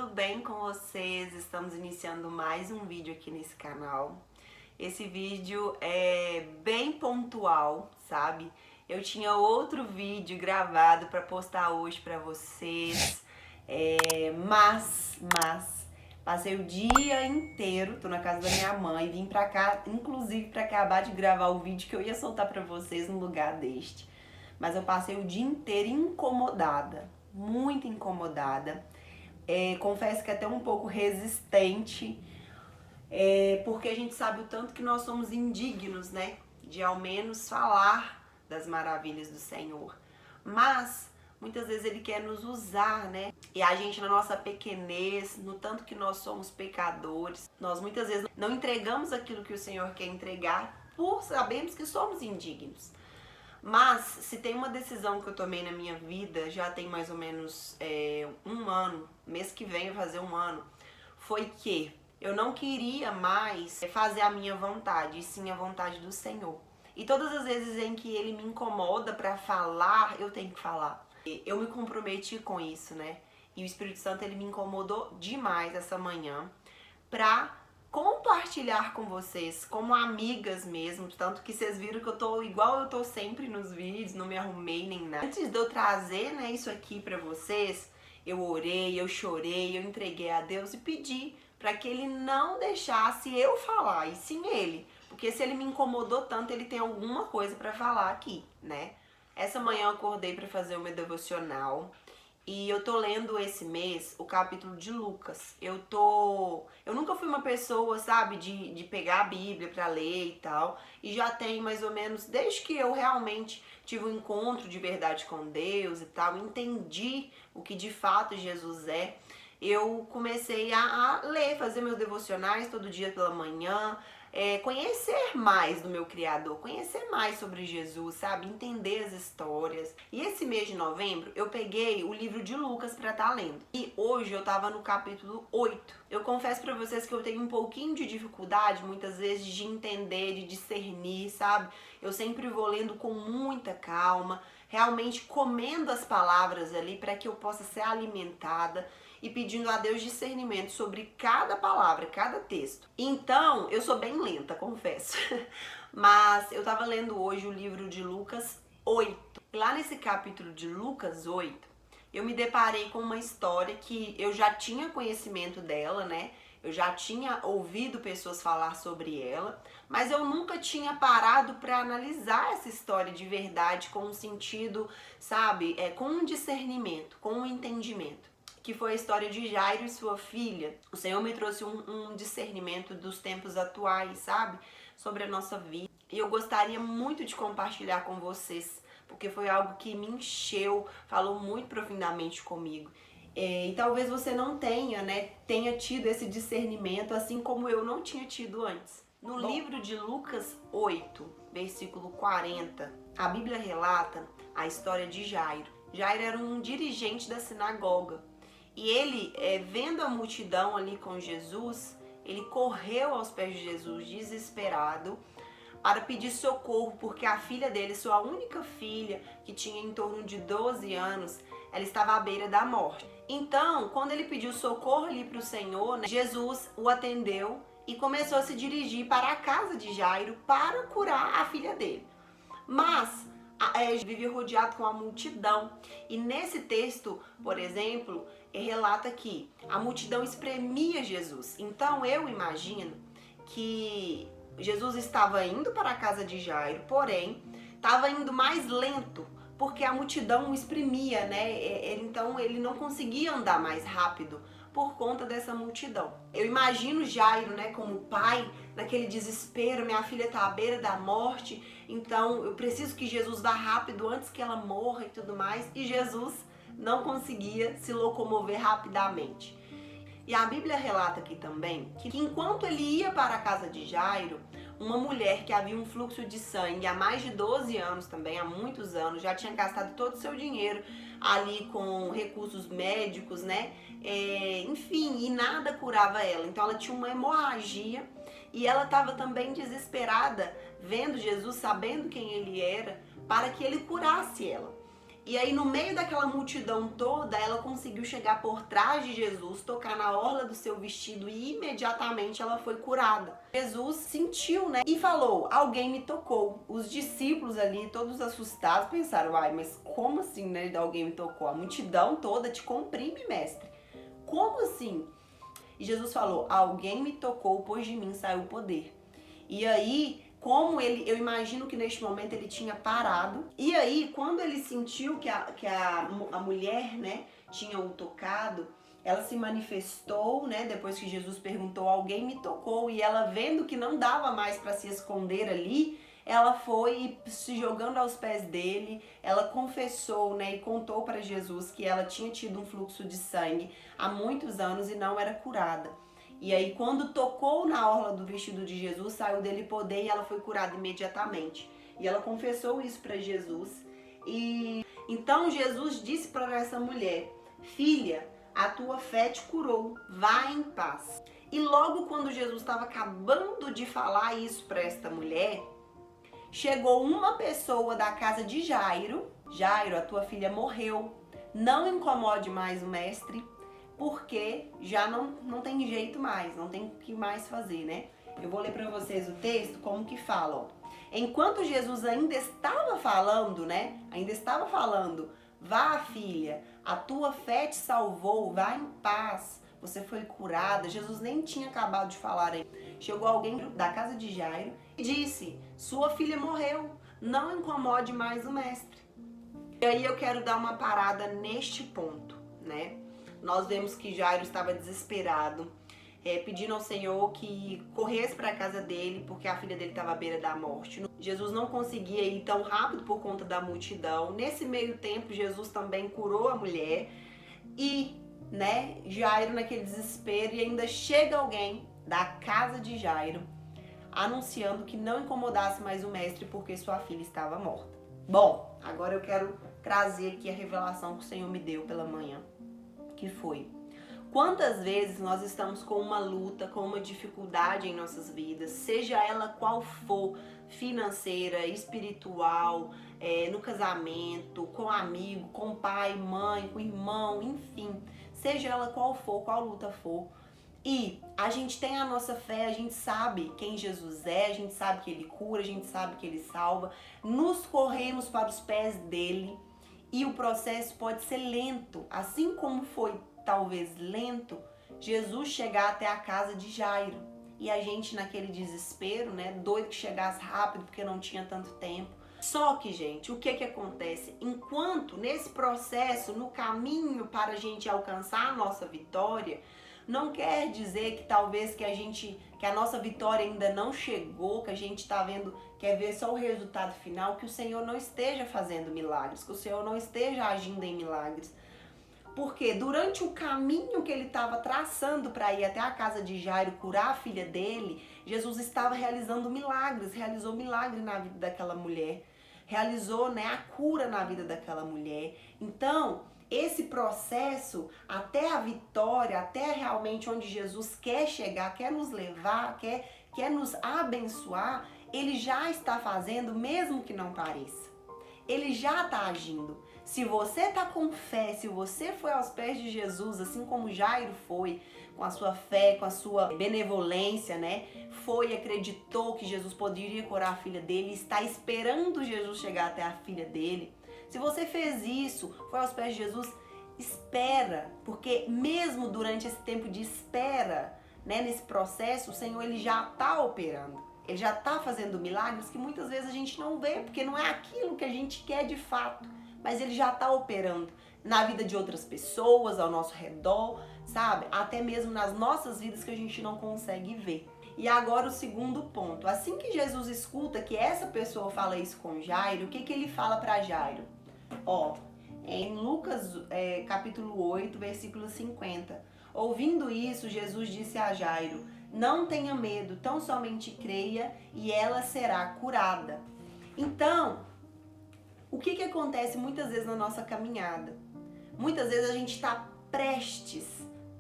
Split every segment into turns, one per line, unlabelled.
tudo bem com vocês? Estamos iniciando mais um vídeo aqui nesse canal. Esse vídeo é bem pontual, sabe? Eu tinha outro vídeo gravado para postar hoje para vocês, mas passei o dia inteiro, tô na casa da minha mãe, vim pra cá, inclusive para acabar de gravar o vídeo que eu ia soltar para vocês no lugar deste. Mas eu passei o dia inteiro incomodada, muito incomodada. Confesso que até um pouco resistente, porque a gente sabe o tanto que nós somos indignos, né? De ao menos falar das maravilhas do Senhor. Mas muitas vezes Ele quer nos usar, né? E a gente, na nossa pequenez, no tanto que nós somos pecadores, nós muitas vezes não entregamos aquilo que o Senhor quer entregar por sabermos que somos indignos. Mas se tem uma decisão que eu tomei na minha vida, já tem mais ou menos um ano, mês que vem vai fazer um ano, foi que eu não queria mais fazer a minha vontade, e sim a vontade do Senhor. E todas as vezes em que Ele me incomoda para falar, eu tenho que falar. Eu me comprometi com isso, né? E o Espírito Santo, ele me incomodou demais essa manhã pra compartilhar com vocês, como amigas mesmo, tanto que vocês viram que eu tô igual eu tô sempre nos vídeos, não me arrumei nem nada. Antes de eu trazer, né, isso aqui pra vocês, eu orei, eu chorei, eu entreguei a Deus e pedi pra que Ele não deixasse eu falar, e sim Ele, porque se Ele me incomodou tanto, Ele tem alguma coisa pra falar aqui, né? Essa manhã eu acordei pra fazer o meu devocional. E eu tô lendo esse mês o capítulo de Lucas. Eu nunca fui uma pessoa, sabe, de pegar a Bíblia pra ler e tal. E já tem mais ou menos, desde que eu realmente tive um encontro de verdade com Deus e tal, entendi o que de fato Jesus é, eu comecei a ler, fazer meus devocionais todo dia pela manhã, conhecer mais do meu Criador, conhecer mais sobre Jesus, sabe? Entender as histórias. E esse mês de novembro, eu peguei o livro de Lucas pra estar lendo. E hoje eu tava no capítulo 8. Eu confesso pra vocês que eu tenho um pouquinho de dificuldade, muitas vezes, de entender, de discernir, sabe? Eu sempre vou lendo com muita calma, realmente comendo as palavras ali para que eu possa ser alimentada e pedindo a Deus discernimento sobre cada palavra, cada texto. Então, eu sou bem lenta, confesso. Mas eu tava lendo hoje o livro de Lucas 8. E lá nesse capítulo de Lucas 8, eu me deparei com uma história que eu já tinha conhecimento dela, né? Eu já tinha ouvido pessoas falar sobre ela, mas eu nunca tinha parado para analisar essa história de verdade com um sentido, sabe? Com um discernimento, com um entendimento. Que foi a história de Jairo e sua filha. O Senhor me trouxe um discernimento dos tempos atuais, sabe? Sobre a nossa vida. E eu gostaria muito de compartilhar com vocês, porque foi algo que me encheu, falou muito profundamente comigo. E talvez você não tenha, né, tenha tido esse discernimento, assim como eu não tinha tido antes. No livro de Lucas 8, versículo 40, a Bíblia relata a história de Jairo. Jairo era um dirigente da sinagoga. E ele, vendo a multidão ali com Jesus, ele correu aos pés de Jesus desesperado para pedir socorro, porque a filha dele, sua única filha, que tinha em torno de 12 anos, ela estava à beira da morte. Então, quando ele pediu socorro ali para o Senhor, né, Jesus o atendeu e começou a se dirigir para a casa de Jairo para curar a filha dele. Mas vive rodeado com a multidão. E nesse texto, por exemplo, relata que a multidão espremia Jesus. Então eu imagino que Jesus estava indo para a casa de Jairo, porém estava indo mais lento, porque a multidão o espremia, né? Então ele não conseguia andar mais rápido por conta dessa multidão. Eu imagino Jairo, né, como pai, naquele desespero, minha filha está à beira da morte, então eu preciso que Jesus vá rápido antes que ela morra e tudo mais, e Jesus não conseguia se locomover rapidamente. E a Bíblia relata aqui também que enquanto ele ia para a casa de Jairo, uma mulher que havia um fluxo de sangue há mais de 12 anos também, há muitos anos, já tinha gastado todo o seu dinheiro ali com recursos médicos, né? Enfim, e nada curava ela. Então ela tinha uma hemorragia e ela estava também desesperada, vendo Jesus, sabendo quem ele era, para que ele curasse ela. E aí no meio daquela multidão toda, ela conseguiu chegar por trás de Jesus, tocar na orla do seu vestido e imediatamente ela foi curada. Jesus sentiu, né? E falou, alguém me tocou. Os discípulos ali, todos assustados, pensaram, ai, mas como assim, né? Alguém me tocou? A multidão toda te comprime, mestre. Como assim? E Jesus falou, alguém me tocou, pois de mim saiu o poder. E aí, como ele, eu imagino que neste momento ele tinha parado. E aí, quando ele sentiu que a mulher, né, tinha o tocado, ela se manifestou, né, depois que Jesus perguntou, alguém me tocou. E ela vendo que não dava mais para se esconder ali, ela foi se jogando aos pés dele, ela confessou, né, e contou para Jesus que ela tinha tido um fluxo de sangue há muitos anos e não era curada. E aí, quando tocou na orla do vestido de Jesus, saiu dele poder e ela foi curada imediatamente. E ela confessou isso para Jesus. E então Jesus disse para essa mulher, filha, a tua fé te curou, vá em paz. E logo quando Jesus estava acabando de falar isso para esta mulher, chegou uma pessoa da casa de Jairo. Jairo, a tua filha morreu, não incomode mais o mestre, porque já não tem jeito mais, não tem o que mais fazer, né? Eu vou ler para vocês o texto, como que fala, ó. Enquanto Jesus ainda estava falando, né? Ainda estava falando, vá filha, a tua fé te salvou, vá em paz, você foi curada. Jesus nem tinha acabado de falar aí. Chegou alguém da casa de Jairo e disse, sua filha morreu, não incomode mais o mestre. E aí eu quero dar uma parada neste ponto, né? Nós vemos que Jairo estava desesperado, pedindo ao Senhor que corresse para a casa dele, porque a filha dele estava à beira da morte. Jesus não conseguia ir tão rápido por conta da multidão. Nesse meio tempo, Jesus também curou a mulher. E, né, Jairo naquele desespero, e ainda chega alguém da casa de Jairo, anunciando que não incomodasse mais o mestre, porque sua filha estava morta. Bom, agora eu quero trazer aqui a revelação que o Senhor me deu pela manhã. Que foi, quantas vezes nós estamos com uma luta, com uma dificuldade em nossas vidas, seja ela qual for, financeira, espiritual, no casamento, com amigo, com pai, mãe, com irmão, enfim, seja ela qual for, qual luta for, e a gente tem a nossa fé, a gente sabe quem Jesus é, a gente sabe que Ele cura, a gente sabe que Ele salva, nos corremos para os pés dEle. E o processo pode ser lento, assim como foi talvez lento Jesus chegar até a casa de Jairo. E a gente naquele desespero, né, doido que chegasse rápido porque não tinha tanto tempo. Só que, gente, o que acontece? Enquanto nesse processo, no caminho para a gente alcançar a nossa vitória, não quer dizer que talvez que a nossa vitória ainda não chegou, que a gente está vendo, quer ver só o resultado final, que o Senhor não esteja fazendo milagres, que o Senhor não esteja agindo em milagres. Porque durante o caminho que ele estava traçando para ir até a casa de Jairo curar a filha dele, Jesus estava realizando milagres, realizou milagre na vida daquela mulher, realizou, né, a cura na vida daquela mulher. Então, esse processo até a vitória, até realmente onde Jesus quer chegar, quer nos levar, quer nos abençoar, ele já está fazendo, mesmo que não pareça. Ele já está agindo. Se você está com fé, se você foi aos pés de Jesus, assim como Jairo foi, com a sua fé, com a sua benevolência, né? Foi, acreditou que Jesus poderia curar a filha dele, está esperando Jesus chegar até a filha dele. Se você fez isso, foi aos pés de Jesus, espera, porque mesmo durante esse tempo de espera, né, nesse processo, o Senhor ele já está operando. Ele já está fazendo milagres que muitas vezes a gente não vê, porque não é aquilo que a gente quer de fato. Mas ele já está operando na vida de outras pessoas, ao nosso redor, sabe? Até mesmo nas nossas vidas que a gente não consegue ver. E agora o segundo ponto. Assim que Jesus escuta que essa pessoa fala isso com Jairo, o que ele fala para Jairo? Ó, em Lucas capítulo 8, versículo 50. Ouvindo isso, Jesus disse a Jairo, não tenha medo, tão somente creia e ela será curada. Então, o que acontece muitas vezes na nossa caminhada? Muitas vezes a gente está prestes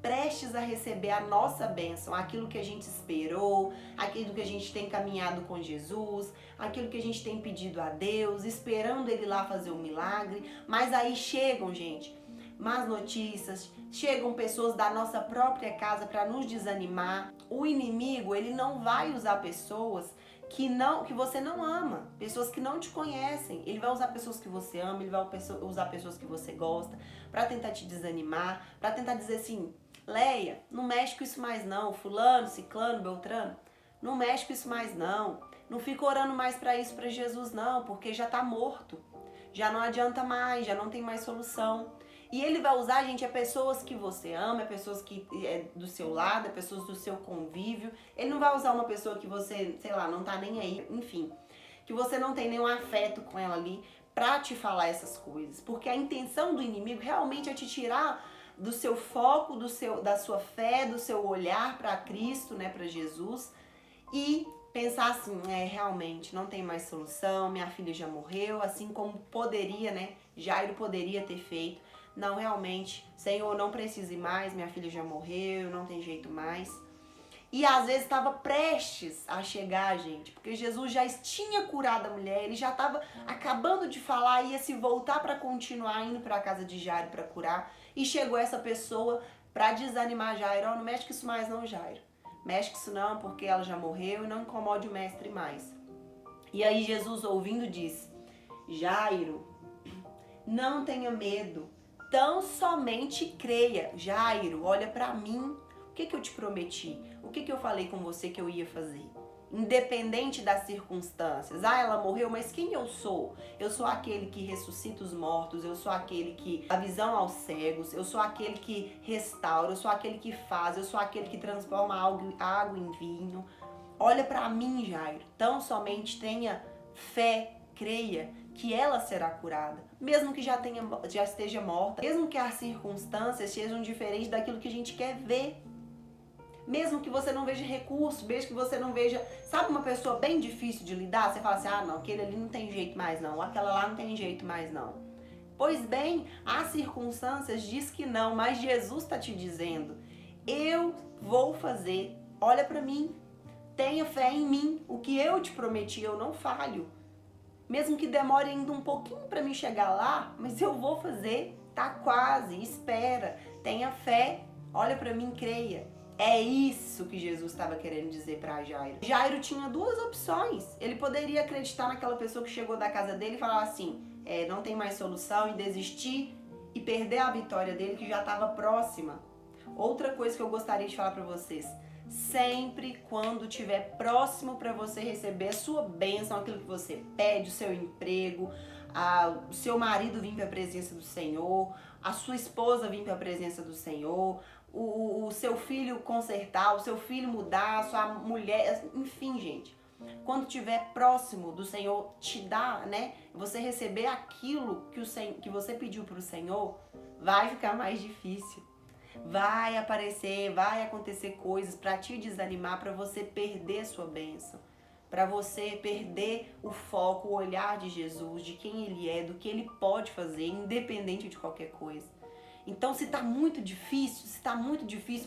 prestes a receber a nossa bênção, aquilo que a gente esperou, aquilo que a gente tem caminhado com Jesus, aquilo que a gente tem pedido a Deus, esperando Ele lá fazer um milagre. Mas aí chegam, gente, más notícias, chegam pessoas da nossa própria casa para nos desanimar. O inimigo, ele não vai usar pessoas que você não ama, pessoas que não te conhecem. Ele vai usar pessoas que você ama, ele vai usar pessoas que você gosta para tentar te desanimar, para tentar dizer assim: Leia, não mexe com isso mais não, fulano, ciclano, beltrano, não mexe com isso mais não. Não fica orando mais para isso, para Jesus não, porque já tá morto. Já não adianta mais, já não tem mais solução. E ele vai usar, gente, pessoas que você ama, pessoas que é do seu lado, pessoas do seu convívio. Ele não vai usar uma pessoa que você, sei lá, não tá nem aí, enfim, que você não tem nenhum afeto com ela ali pra te falar essas coisas. Porque a intenção do inimigo realmente é te tirar do seu foco, da sua fé, do seu olhar para Cristo, né, para Jesus, e pensar assim: realmente não tem mais solução, minha filha já morreu, assim como poderia, né, Jairo poderia ter feito. Não, realmente, Senhor, não precise mais, minha filha já morreu, não tem jeito mais. E às vezes estava prestes a chegar, gente, porque Jesus já tinha curado a mulher, ele já estava acabando de falar, ia se voltar para continuar indo para a casa de Jairo para curar. E chegou essa pessoa para desanimar Jairo: não mexe com isso mais não, Jairo. Mexe com isso não, porque ela já morreu e não incomode o mestre mais. E aí Jesus, ouvindo, disse: Jairo, não tenha medo, tão somente creia. Jairo, olha para mim. O que eu te prometi? O que eu falei com você que eu ia fazer? Independente das circunstâncias. Ela morreu, mas quem eu sou? Eu sou aquele que ressuscita os mortos, eu sou aquele que dá visão aos cegos, eu sou aquele que restaura, eu sou aquele que faz, eu sou aquele que transforma água em vinho. Olha para mim, Jairo. Tão somente tenha fé, creia que ela será curada, mesmo que já esteja morta, mesmo que as circunstâncias sejam diferentes daquilo que a gente quer ver, mesmo que você não veja recurso, mesmo que você não veja, sabe, uma pessoa bem difícil de lidar, você fala assim: não, aquele ali não tem jeito mais não, aquela lá não tem jeito mais não. Pois bem, as circunstâncias diz que não, mas Jesus está te dizendo: eu vou fazer, olha para mim, tenha fé em mim, o que eu te prometi eu não falho. Mesmo que demore ainda um pouquinho para mim chegar lá, mas eu vou fazer, tá quase, espera, tenha fé, olha para mim, creia. É isso que Jesus estava querendo dizer para Jairo. Jairo tinha duas opções. Ele poderia acreditar naquela pessoa que chegou da casa dele e falar assim: não tem mais solução, e desistir e perder a vitória dele que já estava próxima. Outra coisa que eu gostaria de falar para vocês: sempre quando estiver próximo para você receber a sua bênção, aquilo que você pede, o seu emprego, o seu marido vir para a presença do Senhor, a sua esposa vir para a presença do Senhor, o seu filho consertar, o seu filho mudar, a sua mulher, enfim, gente. Quando estiver próximo do Senhor te dar, né, você receber aquilo que você pediu para o Senhor, vai ficar mais difícil. Vai aparecer, vai acontecer coisas para te desanimar, para você perder sua bênção, para você perder o foco, o olhar de Jesus, de quem Ele é, do que Ele pode fazer, independente de qualquer coisa. Então, se está muito difícil,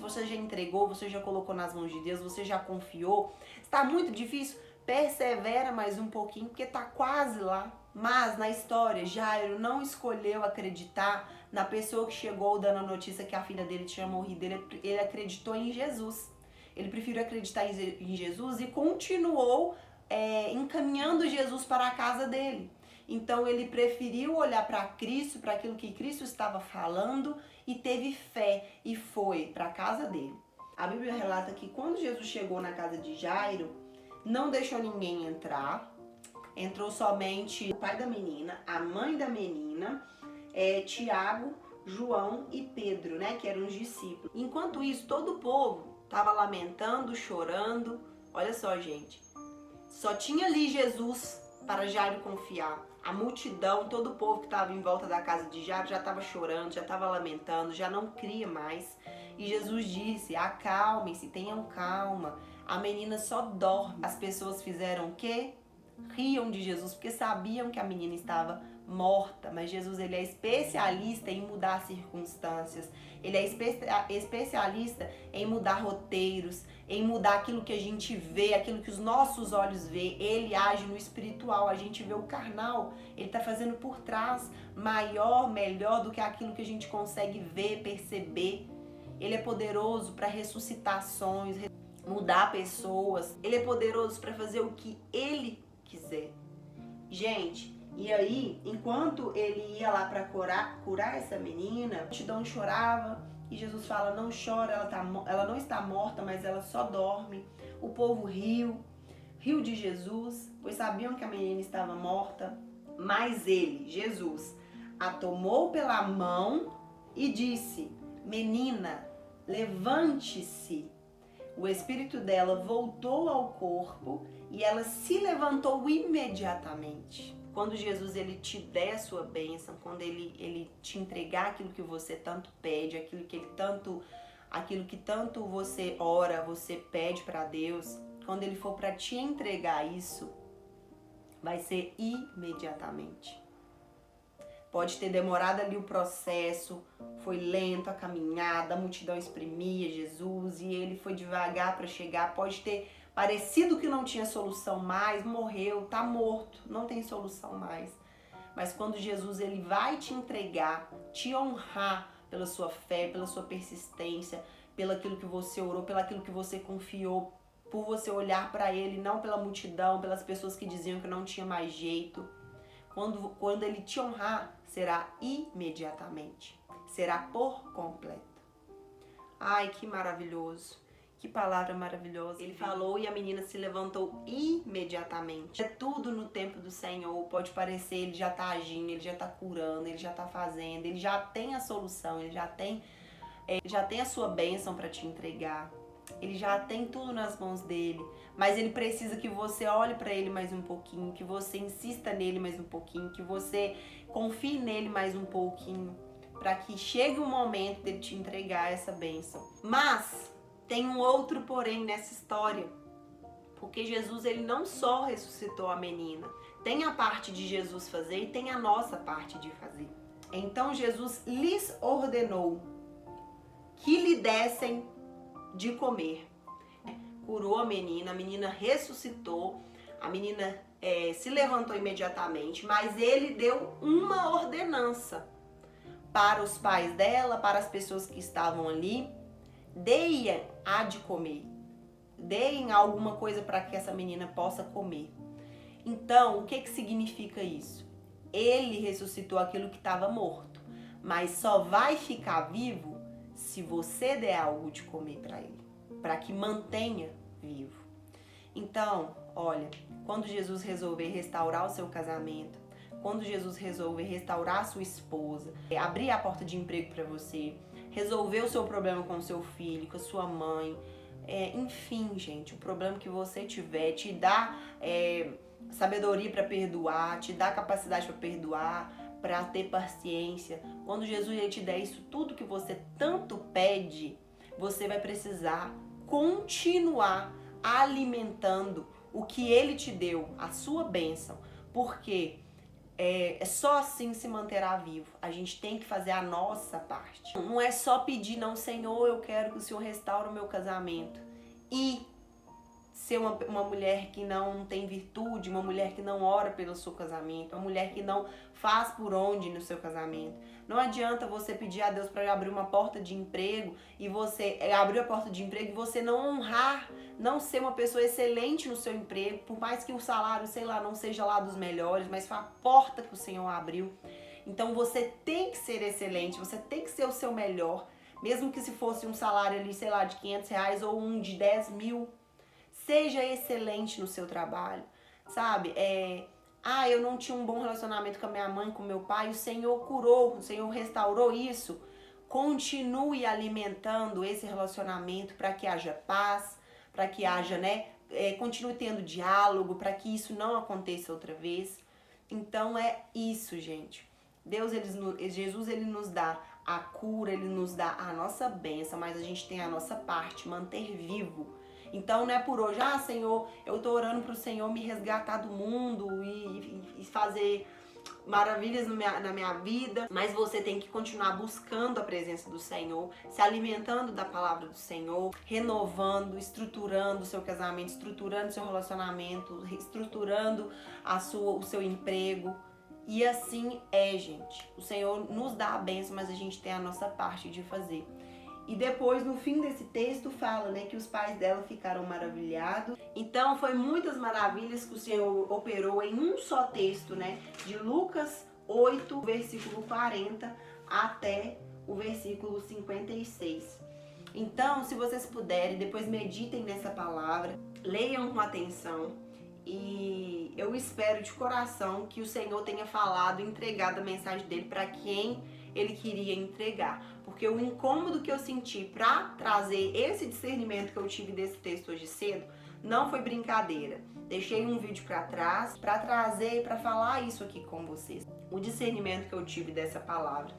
você já entregou, você já colocou nas mãos de Deus, você já confiou, está muito difícil, persevera mais um pouquinho, porque está quase lá. Mas na história, Jairo não escolheu acreditar na pessoa que chegou dando a notícia que a filha dele tinha morrido. Ele acreditou em Jesus. Ele preferiu acreditar em Jesus e continuou encaminhando Jesus para a casa dele. Então ele preferiu olhar para Cristo, para aquilo que Cristo estava falando, e teve fé e foi para a casa dele. A Bíblia relata que quando Jesus chegou na casa de Jairo, não deixou ninguém entrar. Entrou somente o pai da menina, a mãe da menina, Tiago, João e Pedro, né, que eram os discípulos. Enquanto isso, todo o povo estava lamentando, chorando. Olha só, gente, só tinha ali Jesus para Jairo confiar. A multidão, todo o povo que estava em volta da casa de Jairo já estava chorando, já estava lamentando, já não cria mais. E Jesus disse: acalmem-se, tenham calma, a menina só dorme. As pessoas fizeram o quê? riam de Jesus porque sabiam que a menina estava morta, mas Jesus ele é especialista em mudar circunstâncias, ele é especialista em mudar roteiros, em mudar aquilo que a gente vê, aquilo que os nossos olhos vê. Ele age no espiritual, a gente vê o carnal, ele está fazendo por trás maior, melhor do que aquilo que a gente consegue ver, perceber. Ele é poderoso para ressuscitar sonhos, mudar pessoas, ele é poderoso para fazer o que ele quiser. Gente, e aí, enquanto ele ia lá para curar essa menina, a multidão chorava e Jesus fala: não chora, ela não está morta, mas ela só dorme. O povo riu de Jesus, pois sabiam que a menina estava morta. Mas ele, Jesus, a tomou pela mão e disse: menina, levante-se. O espírito dela voltou ao corpo e ela se levantou imediatamente. Quando Jesus ele te der a sua bênção, quando ele te entregar aquilo que você tanto pede, aquilo que tanto você ora, você pede para Deus, quando ele for para te entregar isso, vai ser imediatamente. Pode ter demorado ali o processo, foi lento a caminhada, a multidão exprimia Jesus e ele foi devagar para chegar. Pode ter parecido que não tinha solução mais, morreu, tá morto, não tem solução mais. Mas quando Jesus ele vai te entregar, te honrar pela sua fé, pela sua persistência, pelo aquilo que você orou, pelo aquilo que você confiou, por você olhar para ele, não pela multidão, pelas pessoas que diziam que não tinha mais jeito. Quando ele te honrar, será imediatamente, será por completo. Ai, que maravilhoso, que palavra maravilhosa. Ele falou e a menina se levantou imediatamente. É tudo no tempo do Senhor, pode parecer, ele já está agindo, ele já está curando, ele já está fazendo, ele já tem a solução, ele já tem a sua bênção para te entregar. Ele já tem tudo nas mãos dele, mas ele precisa que você olhe para ele mais um pouquinho, que você insista nele mais um pouquinho, que você confie nele mais um pouquinho, para que chegue o momento dele te entregar essa bênção. Mas tem um outro porém nessa história, porque Jesus ele não só ressuscitou a menina, tem a parte de Jesus fazer e tem a nossa parte de fazer. Então Jesus lhes ordenou que lhe dessem de comer. Curou a menina ressuscitou, a menina se levantou imediatamente, mas ele deu uma ordenança para os pais dela, para as pessoas que estavam ali: deem a de comer, deem alguma coisa para que essa menina possa comer. Então, o que significa isso? Ele ressuscitou aquilo que estava morto, mas só vai ficar vivo se você der algo de comer para ele, para que mantenha vivo. Então, olha, quando Jesus resolver restaurar o seu casamento, quando Jesus resolver restaurar a sua esposa, abrir a porta de emprego para você, resolver o seu problema com o seu filho, com a sua mãe, enfim, gente, o problema que você tiver, te dá sabedoria para perdoar, te dá capacidade para perdoar, para ter paciência. Quando Jesus ele te der isso tudo que você tanto pede, você vai precisar continuar alimentando o que ele te deu, a sua bênção, porque só assim se manterá vivo. A gente tem que fazer a nossa parte. Não é só pedir, não, Senhor, eu quero que o Senhor restaure o meu casamento, e ser uma mulher que não tem virtude, uma mulher que não ora pelo seu casamento, uma mulher que não faz por onde no seu casamento. Não adianta você pedir a Deus para abrir uma porta de emprego e você abrir a porta de emprego e você não honrar, não ser uma pessoa excelente no seu emprego, por mais que o salário, sei lá, não seja lá dos melhores, mas foi a porta que o Senhor abriu. Então você tem que ser excelente, você tem que ser o seu melhor, mesmo que se fosse um salário ali, sei lá, de R$500 ou um de 10 mil. Seja excelente no seu trabalho, sabe? Eu não tinha um bom relacionamento com a minha mãe, com meu pai, o Senhor curou, o Senhor restaurou isso. Continue alimentando esse relacionamento para que haja paz, para que haja, continue tendo diálogo, para que isso não aconteça outra vez. Então é isso, gente. Jesus ele nos dá a cura, ele nos dá a nossa bênção, mas a gente tem a nossa parte, manter vivo. Então não é por hoje, Senhor, eu tô orando pro Senhor me resgatar do mundo e fazer maravilhas na minha vida, mas você tem que continuar buscando a presença do Senhor, se alimentando da palavra do Senhor, renovando, estruturando o seu casamento, estruturando o seu relacionamento, estruturando o seu emprego. E assim gente. O Senhor nos dá a bênção, mas a gente tem a nossa parte de fazer. E depois, no fim desse texto, fala, né, que os pais dela ficaram maravilhados. Então, foi muitas maravilhas que o Senhor operou em um só texto, né, de Lucas 8, versículo 40 até o versículo 56. Então, se vocês puderem, depois meditem nessa palavra, leiam com atenção. E eu espero de coração que o Senhor tenha falado e entregado a mensagem dele para quem ele queria entregar. Porque o incômodo que eu senti para trazer esse discernimento que eu tive desse texto hoje cedo não foi brincadeira. Deixei um vídeo para trás para trazer, para falar isso aqui com vocês. O discernimento que eu tive dessa palavra.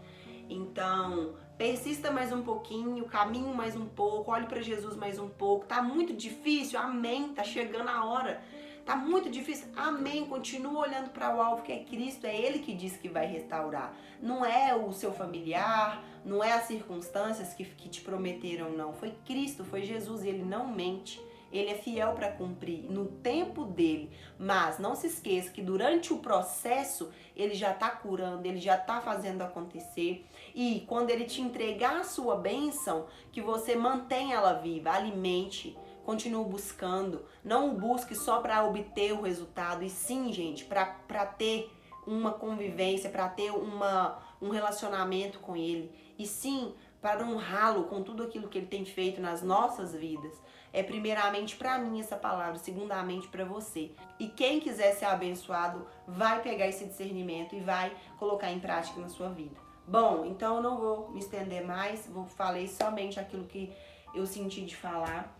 Então, persista mais um pouquinho, caminhe mais um pouco, olhe para Jesus mais um pouco. Tá muito difícil? Amém. Tá chegando a hora. Tá muito difícil? Amém. Continua olhando para o alvo que é Cristo. É Ele que diz que vai restaurar. Não é o seu familiar, não é as circunstâncias que te prometeram, não. Foi Cristo, foi Jesus. Ele não mente. Ele é fiel para cumprir no tempo dele. Mas não se esqueça que durante o processo ele já está curando, ele já está fazendo acontecer. E quando ele te entregar a sua bênção, que você mantenha ela viva, alimente, continue buscando. Não busque só para obter o resultado, e sim, gente, para ter uma convivência, para ter um relacionamento com ele. E sim, para honrá-lo com tudo aquilo que ele tem feito nas nossas vidas. É primeiramente para mim essa palavra, segundamente para você. E quem quiser ser abençoado vai pegar esse discernimento e vai colocar em prática na sua vida. Bom, então eu não vou me estender mais, falei somente aquilo que eu senti de falar.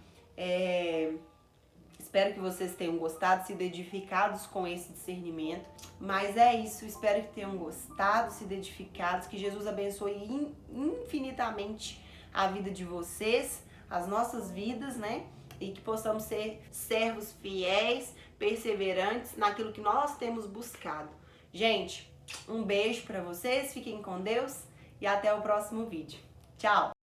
Espero que vocês tenham gostado, sido edificados com esse discernimento. Mas é isso, espero que tenham gostado, sido edificados, que Jesus abençoe infinitamente a vida de vocês, as nossas vidas, né? E que possamos ser servos fiéis, perseverantes naquilo que nós temos buscado. Gente, um beijo para vocês, fiquem com Deus e até o próximo vídeo. Tchau!